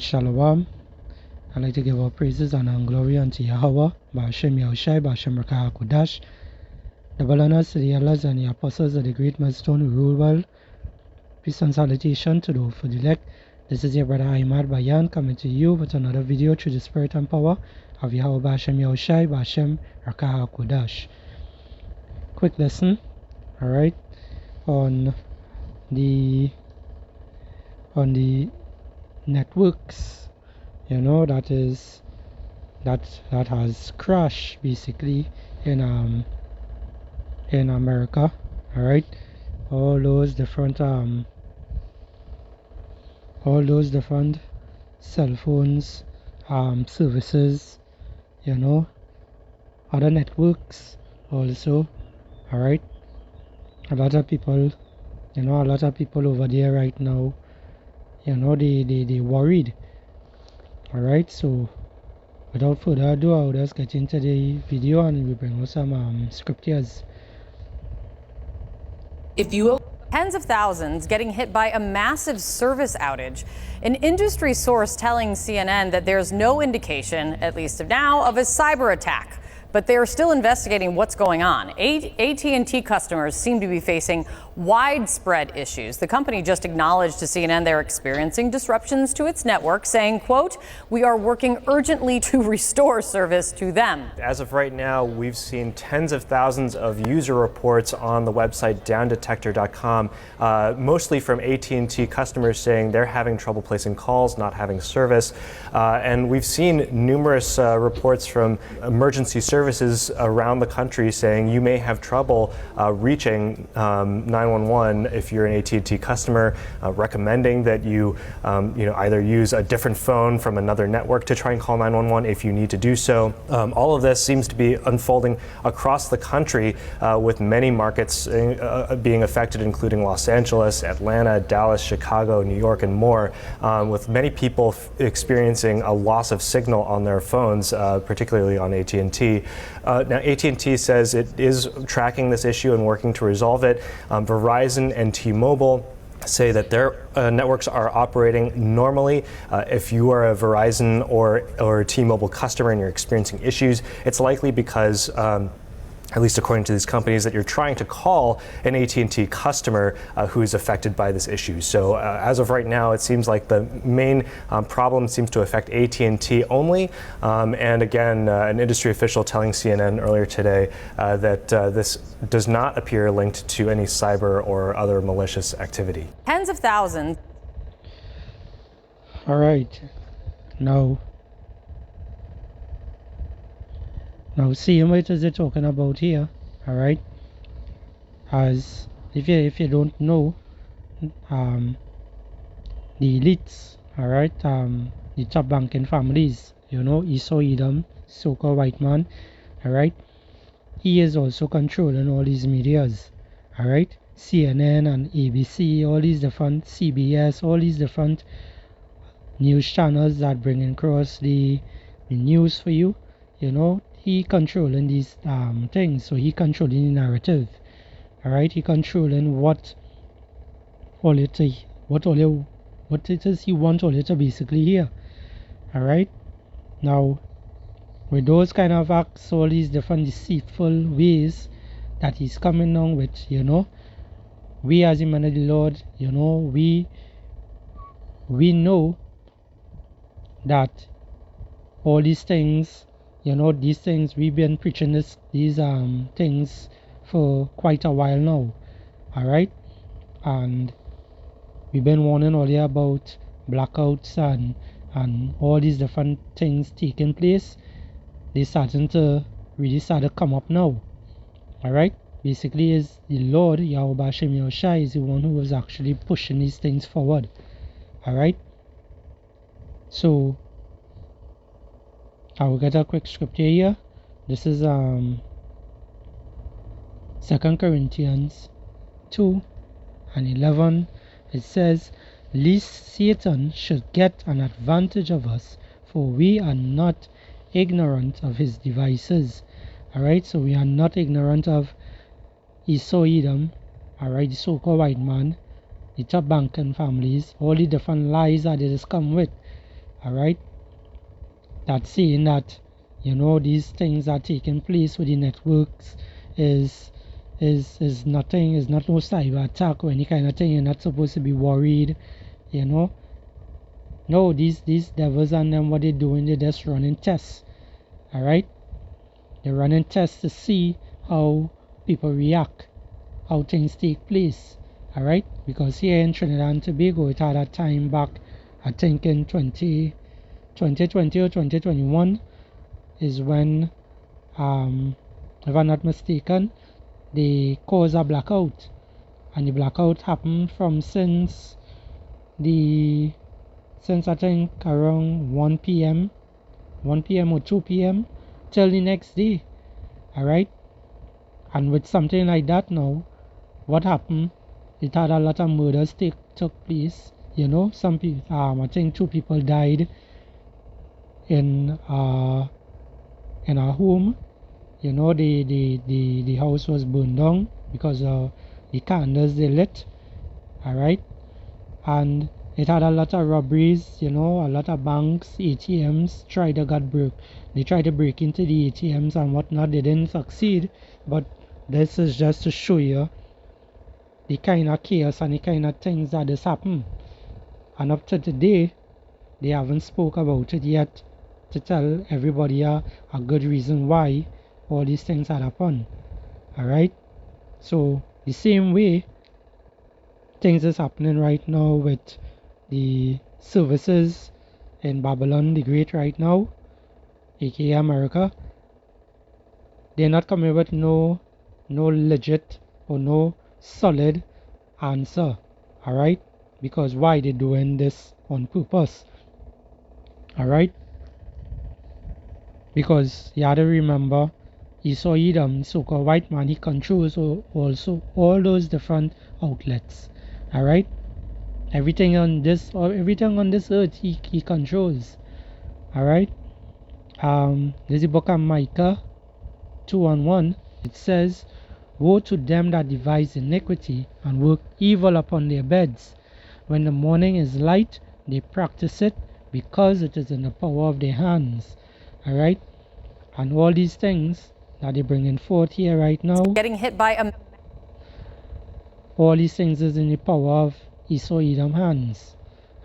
Shalom. I'd like to give our praises and glory unto Yahweh, Ba'ashem Yahushai, Ba'ashem Rakah HaKodash. Double honors to the elders and the apostles of the great milestone who rule well. Peace and salutation to the hopeful elect. This is your brother Ahmad Bayan coming to you with another video through the spirit and power of Yahweh Ba'ashem Yahushai, Ba'ashem Rakah HaKodash. Quick lesson, alright, on the networks, that has crashed basically in America. All right, all those different cell phones services, other networks also. All right, a lot of people over there right now, they worried. All right, so without further ado, I'll just get into the video and we bring out some scriptures. If you tens of thousands getting hit by a massive service outage, an industry source telling CNN that there's no indication, at least of now, of a cyber attack. But they are still investigating what's going on. AT&T customers seem to be facing widespread issues. The company just acknowledged to CNN they're experiencing disruptions to its network, saying, quote, "We are working urgently to restore service to them." As of right now, we've seen tens of thousands of user reports on the website downdetector.com, mostly from AT&T customers saying they're having trouble placing calls, not having service. And we've seen numerous reports from emergency services around the country saying you may have trouble reaching 911 if you're an AT&T customer, recommending that you either use a different phone from another network to try and call 911 if you need to do so. All of this seems to be unfolding across the country, with many markets being affected, including Los Angeles, Atlanta, Dallas, Chicago, New York, and more, with many people experiencing a loss of signal on their phones, particularly on AT&T. Now, AT&T says it is tracking this issue and working to resolve it. Verizon and T-Mobile say that their networks are operating normally. If you are a Verizon or T-Mobile customer and you're experiencing issues, it's likely because at least according to these companies, that you're trying to call an AT&T customer who is affected by this issue. So as of right now, it seems like the main problem seems to affect AT&T only. And again, an industry official telling CNN earlier today that this does not appear linked to any cyber or other malicious activity. Tens of thousands. All right, now see what is it talking about here. All right, as if you don't know, the elites, all right, the top banking families, Esau Edom, so-called white man, all right, he is also controlling all these medias, all right, CNN and ABC, all these different CBS, all these different news channels that bring across the news for you. He controlling these things, so he controlling the narrative. All right, he controlling what it is he wants all it to basically hear. All right, now with those kind of acts, all these different deceitful ways that he's coming on with, we as the man of the Lord, we know that all these things, these things, we've been preaching these things for quite a while now. All right, and we've been warning all year about blackouts and all these different things taking place. They starting to really start to come up now. All right, basically is the Lord Yahweh Ba'ashem Yahushai is the one who was actually pushing these things forward. All right, so I will get a quick scripture here. This is 2 Corinthians 2:11. It says, "Lest Satan should get an advantage of us, for we are not ignorant of his devices." Alright, so we are not ignorant of Esau Edom, alright, the so-called white man, the top banking families, all the different lies that they just come with. alright, that's saying that, these things are taking place with the networks is nothing, is not no cyber attack or any kind of thing. You're not supposed to be worried, No, these devils and them, what they're doing, they're just running tests, alright? They're running tests to see how people react, how things take place, alright? Because here in Trinidad and Tobago, it had a time back, I think in 2020 or 2021 is when, if I'm not mistaken, they caused a blackout. And the blackout happened from since I think around 1 p.m. or 2 p.m. till the next day, alright? And with something like that now, what happened, it had a lot of murders took place, some people, I think 2 people died in a home, the house was burned down because of the candles they lit, alright? And it had a lot of robberies, a lot of banks, ATMs they tried to break into the ATMs and whatnot. They didn't succeed, but this is just to show you the kind of chaos and the kind of things that has happened. And up to today, they haven't spoke about it yet to tell everybody a good reason why all these things had happened, alright? So the same way things is happening right now with the services in Babylon the Great right now, aka America. They're not coming with no legit or no solid answer, alright? Because why they doing this on purpose, alright? Because you have to remember, Esau Edom, so-called white man, he controls also all those different outlets, alright? Everything on this earth he controls, alright? There's the book of Micah 2:1. It says, "Woe to them that devise iniquity and work evil upon their beds. When the morning is light, they practice it, because it is in the power of their hands." Alright? And all these things that they're bringing forth here right now, Getting hit by a... all these things is in the power of Esau Edom hands,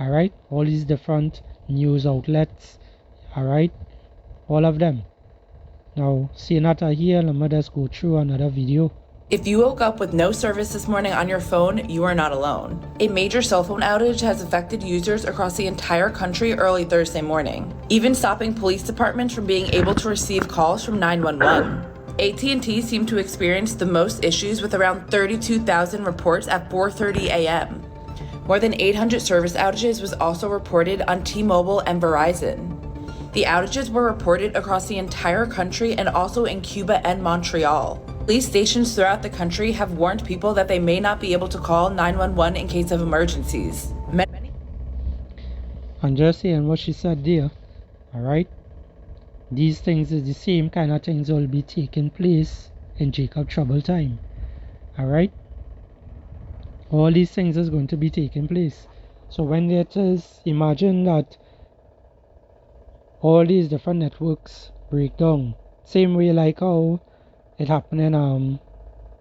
alright? All these different news outlets, alright? All of them. Now, seeing that are here, let me just go through another video. If you woke up with no service this morning on your phone, you are not alone. A major cell phone outage has affected users across the entire country early Thursday morning, even stopping police departments from being able to receive calls from 911. AT&T seemed to experience the most issues with around 32,000 reports at 4:30 a.m. More than 800 service outages was also reported on T-Mobile and Verizon. The outages were reported across the entire country and also in Cuba and Montreal. Police stations throughout the country have warned people that they may not be able to call 911 in case of emergencies. And just saying what she said there, alright? These things is the same kind of things will be taking place in Jacob trouble time, alright? All these things is going to be taking place. So when it is, imagine that all these different networks break down, same way like how it happened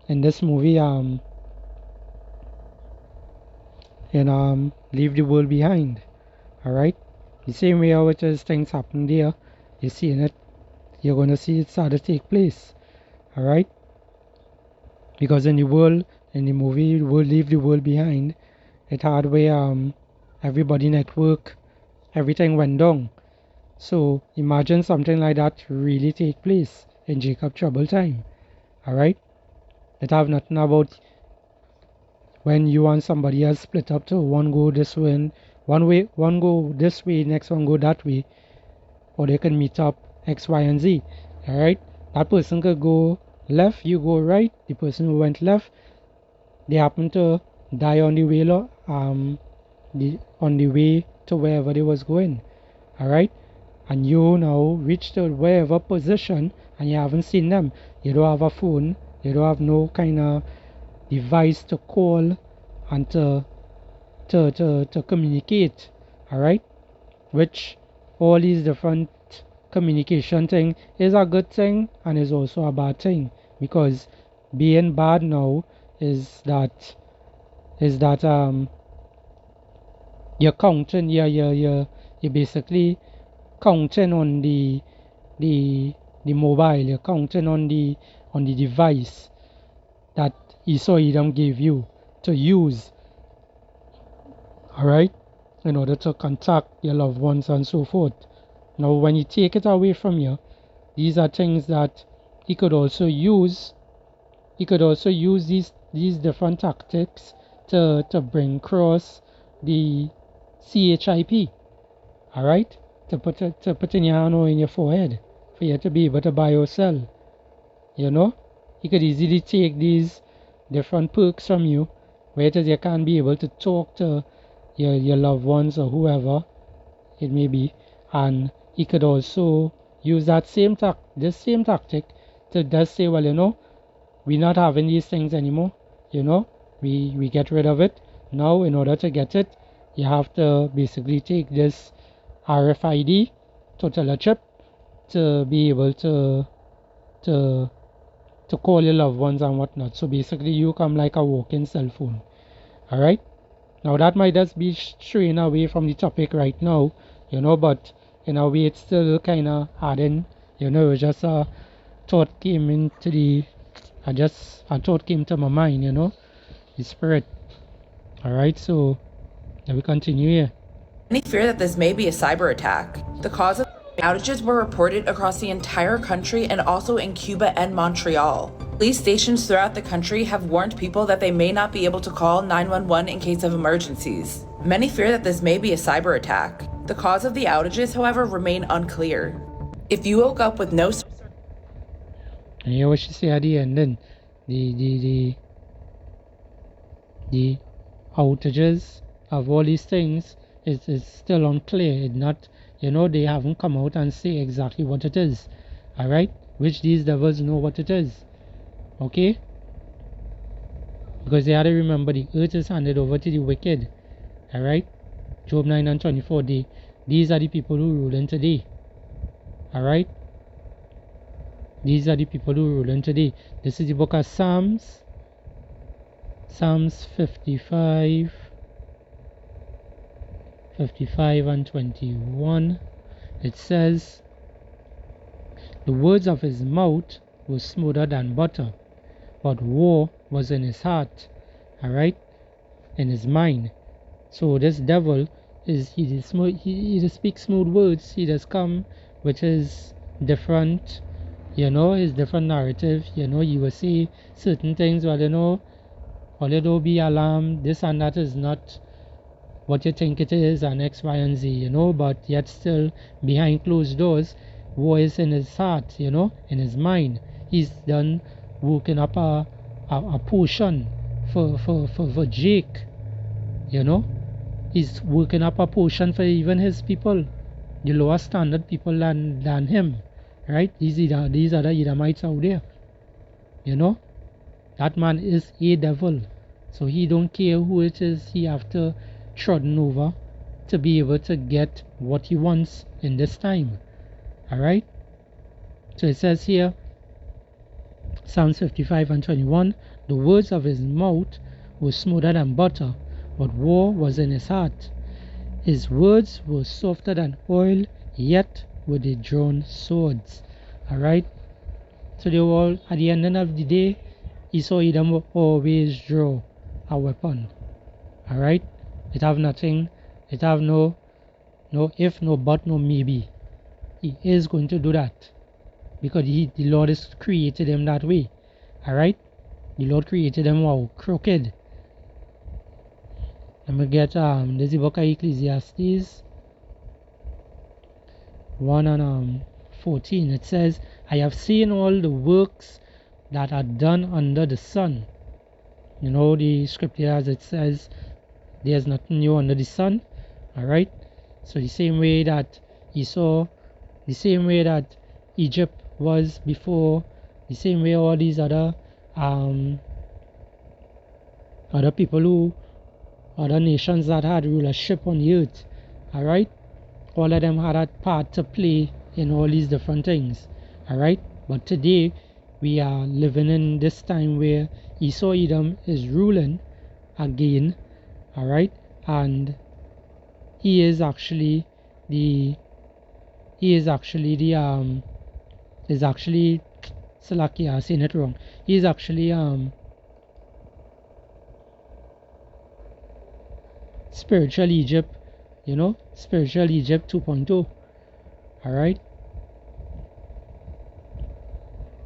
in this movie Leave the World Behind, alright? The same way how it is things happen there, you're seeing it, you're going to see it start to take place, alright? Because in the movie Leave the World Behind, it had where everybody network, everything went down. So imagine something like that really take place in Jacob trouble time, alright? It have nothing about when you and somebody else split up to one go this way, one go this way, next one go that way, or they can meet up X, Y, and Z, alright? That person could go left, you go right. The person who went left, they happen to die on the way, on the way to wherever they was going, alright? And you now reach to wherever position and you haven't seen them. You don't have a phone, you don't have no kind of device to call and to communicate, alright? Which all these different communication thing is a good thing and is also a bad thing, because being bad now is that you're counting, you're basically counting on the mobile, you're counting on the device that Esau Edom gave you to use, alright, in order to contact your loved ones and so forth. Now when you take it away from you, these are things that he could also use. He could also use these different tactics to bring across the CHIP, alright, to put in your hand or in your forehead for you to be able to buy or sell. You know, he could easily take these different perks from you, where it is you can't be able to talk to your loved ones or whoever it may be, and he could also use that same tactic to just say, well, you know, we're not having these things anymore, you know, we get rid of it. Now in order to get it, you have to basically take this RFID total chip to be able to call your loved ones and whatnot. So basically you come like a walking cell phone. Alright, now that might just be straying away from the topic right now, you know, but in a way it's still kind of adding, you know, it just a thought came into a thought came to my mind, you know, the spirit. Alright, so let me continue here. Many fear that this may be a cyber attack. The cause of outages were reported across the entire country and also in Cuba and Montreal. Police stations throughout the country have warned people that they may not be able to call 911 in case of emergencies. Many fear that this may be a cyber attack. The cause of the outages, however, remain unclear. If you woke up with no... And hear what she say at the end then. The outages of all these things is still unclear. It's not, you know, they haven't come out and say exactly what it is. Alright? Which these devils know what it is. Okay? Because they had to remember the earth is handed over to the wicked. Alright? Job 9 and 24. These are the people who rule in today. Alright? These are the people who rule in today. This is the book of Psalms. Psalms 55 and 21. It says, the words of his mouth were smoother than butter, but war was in his heart, alright, in his mind. So this devil he just speaks smooth words. He just come with his different, you know, his different narrative. You know, you will see certain things, well, you know, although be alarmed, this and that is not what you think it is, and X, Y, and Z, you know, but yet still behind closed doors, war is in his heart, you know, in his mind. He's done working up a potion for Jake, you know. He's working up a potion for even his people, the lower standard people than him, right? These are the Edomites out there, you know. That man is a devil, so he don't care who it is he have to trodden over to be able to get what he wants in this time. Alright, so it says here, Psalms 55 and 21, the words of his mouth were smoother than butter, but war was in his heart. His words were softer than oil, yet were they drawn swords. Alright, so they were, at the end of the day, Esau Edom will always draw a weapon. Alright, it have nothing, it have no if, no but, no maybe. He is going to do that, because the Lord has created him that way. Alright, the Lord created him crooked. Let me get there's the book of Ecclesiastes 1 and 14. It says, I have seen all the works that are done under the sun. You know, the scripture as it says, there's nothing new under the sun. Alright, so the same way that Esau, the same way that Egypt was before, the same way all these other people who, other nations that had rulership on the earth, alright, all of them had a part to play in all these different things. Alright, but today we are living in this time where Esau Edom is ruling again. Alright, and he is actually Salakia, I'm saying it wrong. He is actually spiritual Egypt, spiritual Egypt 2.0. Alright.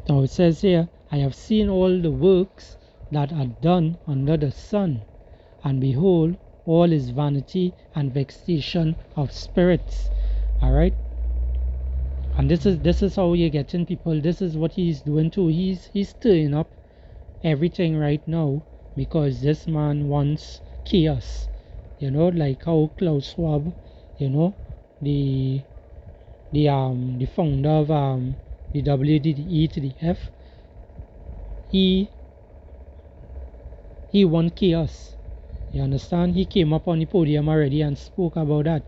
Now it says here, I have seen all the works that are done under the sun, and behold, all is vanity and vexation of spirits. Alright. And this is how you're getting people. This is what he's doing too. He's stirring up everything right now because this man wants chaos. Like how Klaus Schwab, the founder of the WDE to the F, he wants chaos. You understand? He came up on the podium already and spoke about that.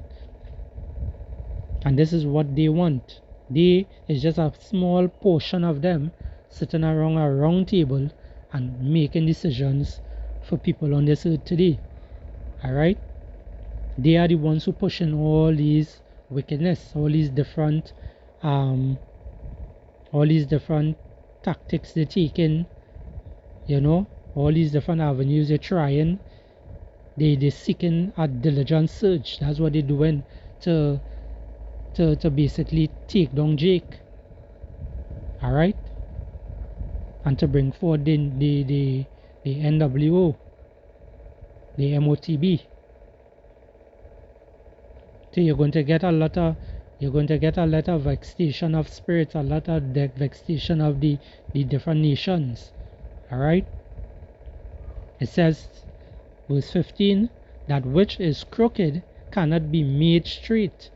And this is what they want. They is just a small portion of them sitting around a round table and making decisions for people on this earth today. Alright? They are the ones who pushing all these wickedness, all these different tactics they're taking, all these different avenues they're trying. They're seeking a diligent search. That's what they're doing to basically take down Jake. Alright? And to bring forward the NWO, the MOTB. So you're going to get a lot of vexation of spirits, a lot of vexation of the different nations. Alright? It says, verse 15, that which is crooked cannot be made straight.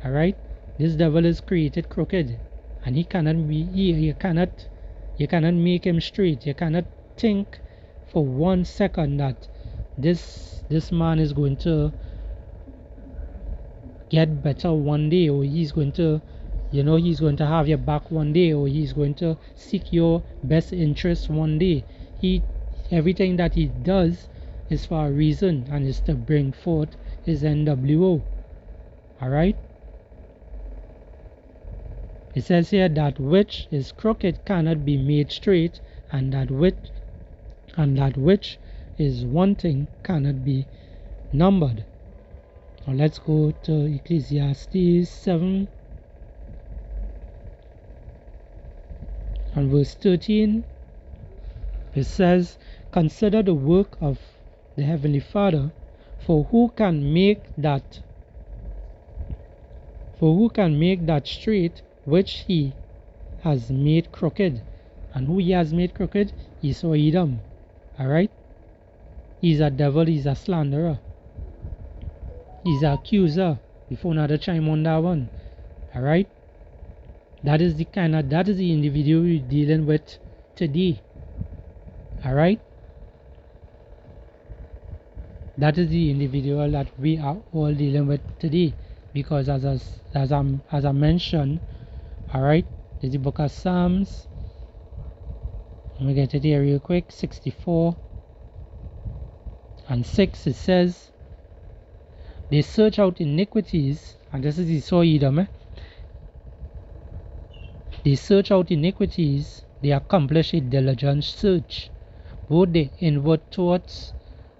Alright? This devil is created crooked, and he cannot be, you cannot make him straight. You cannot think for 1 second that this man is going to get better one day, or he's going to have your back one day, or he's going to seek your best interest one day. Everything that he does is for a reason, and is to bring forth his NWO. Alright? It says here that which is crooked cannot be made straight, and that which is wanting cannot be numbered. Now let's go to Ecclesiastes 7 and verse 13. It says, consider the work of the Heavenly Father, for who can make that straight which he has made crooked? And who he has made crooked? Esau Edom. Alright? He's a devil, he's a slanderer, he's an accuser. Before another chime on that one. Alright? That is the individual we're dealing with today. Alright? That is the individual that we are all dealing with today. Because as I mentioned, alright, there's the book of Psalms. Let me get it here real quick. 64 and 6, it says, they search out iniquities, and this is Esau Edom. They search out iniquities, they accomplish a diligent search, both the inward thoughts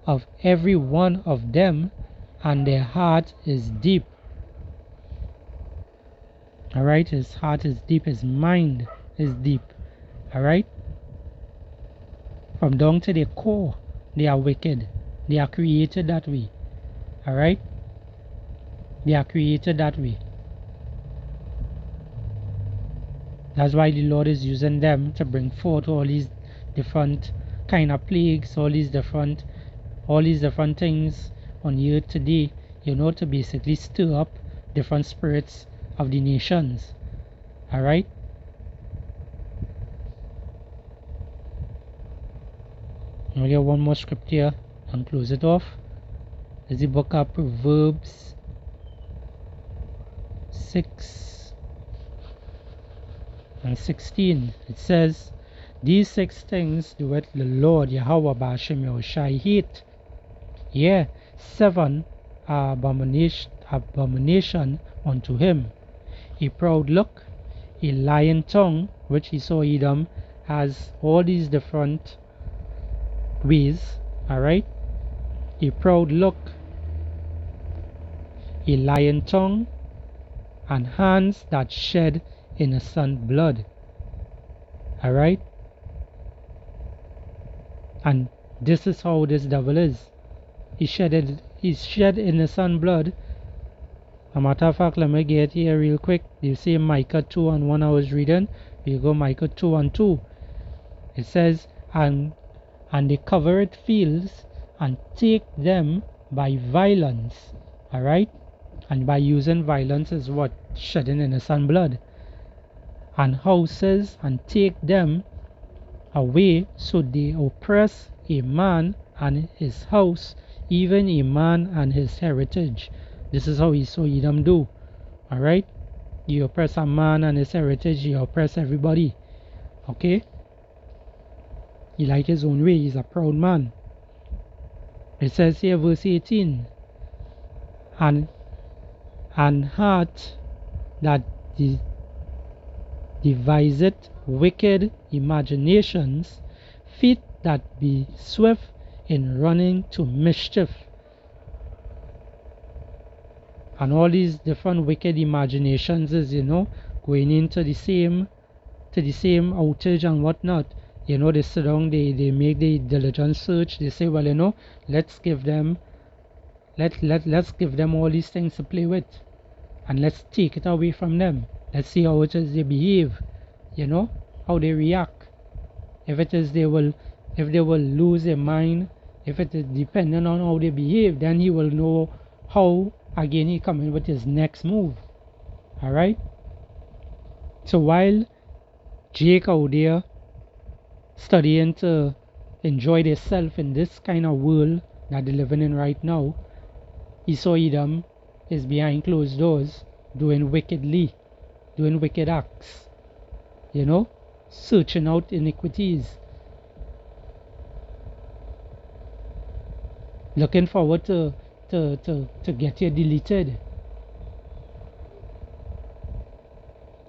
of every one of them, and their heart is deep. Alright, his heart is deep, his mind is deep. Alright? From down to their core, they are wicked. They are created that way. Alright? They are created that way. That's why the Lord is using them to bring forth all these different kind of plagues, all these different things on the earth today, to basically stir up different spirits of the nations. Alright? I'll get one more script here and close it off. There's the book of Proverbs 6 and 16. It says, these 6 things doeth the Lord Yahweh Ba'ashem Yahushai hate. Yeah, 7 are abomination unto him: a proud look, a lying tongue, which Esau Edom has all these different ways, alright? A proud look, a lying tongue, and hands that shed innocent blood, alright? And this is how this devil is. He shed innocent blood. A matter of fact, let me get here real quick. You see Micah 2 and 1 I was reading. We go Micah 2 and 2. It says, and they covered fields and take them by violence. Alright? And by using violence is what? Shedding innocent blood. And houses and take them away, so they oppress a man and his house, even a man and his heritage. This is how Esau Edom do. Alright? You oppress a man and his heritage, you oppress everybody. Okay? He like his own way, he's a proud man. It says here, verse 18, and heart that deviseth wicked imaginations, feet that be swift in running to mischief. And all these different wicked imaginations is, going into the same outage and whatnot. They sit down, they make the diligent search. They say, well, let's give them all these things to play with, and let's take it away from them. Let's see how it is they behave, how they react. If they will lose their mind, if it is dependent on how they behave, then he will know how again he come in with his next move. Alright? So while Jake out there studying to enjoy themselves in this kind of world that they're living in right now, Esau Edom is behind closed doors doing wicked acts, searching out iniquities, looking forward to get you deleted.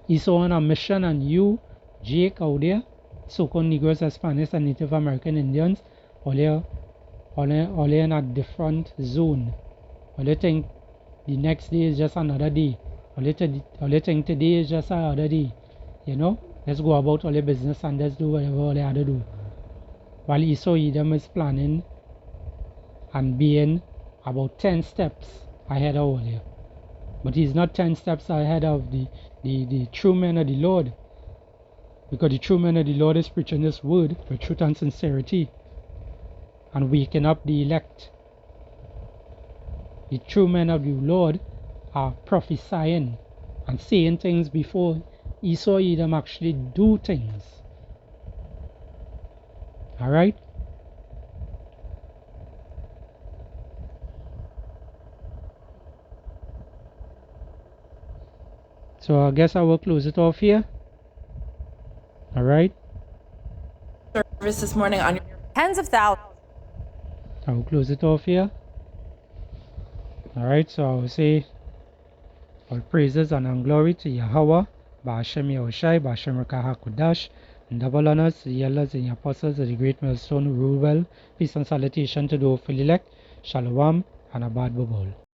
Esau on a mission, and you, Jake out there, so-called Negroes, Hispanics, and Native American Indians, all in a different zone. All you think the next day is just another day. All you think today is just another day. Let's go about all your business and let's do whatever all you have to do. While Esau Edom is planning and being about 10 steps ahead of all you. But he's not 10 steps ahead of the true men of the Lord. Because the true men of the Lord is preaching this word with truth and sincerity and waking up the elect. The true men of the Lord are prophesying and saying things before Esau Edom actually do things. Alright? So I guess I will close it off here. Alright? Service this morning on your Tens of thousands. I will close it off here. Alright, so I will say all praises and glory to Yahweh, Ba'ashem Yahushai, Ba'ashem Rekah HaKodash, and double honors to the elders and the apostles of the great millstone who rule well. Peace and salutation to the hopeful elect. Shalom and Abad Babol.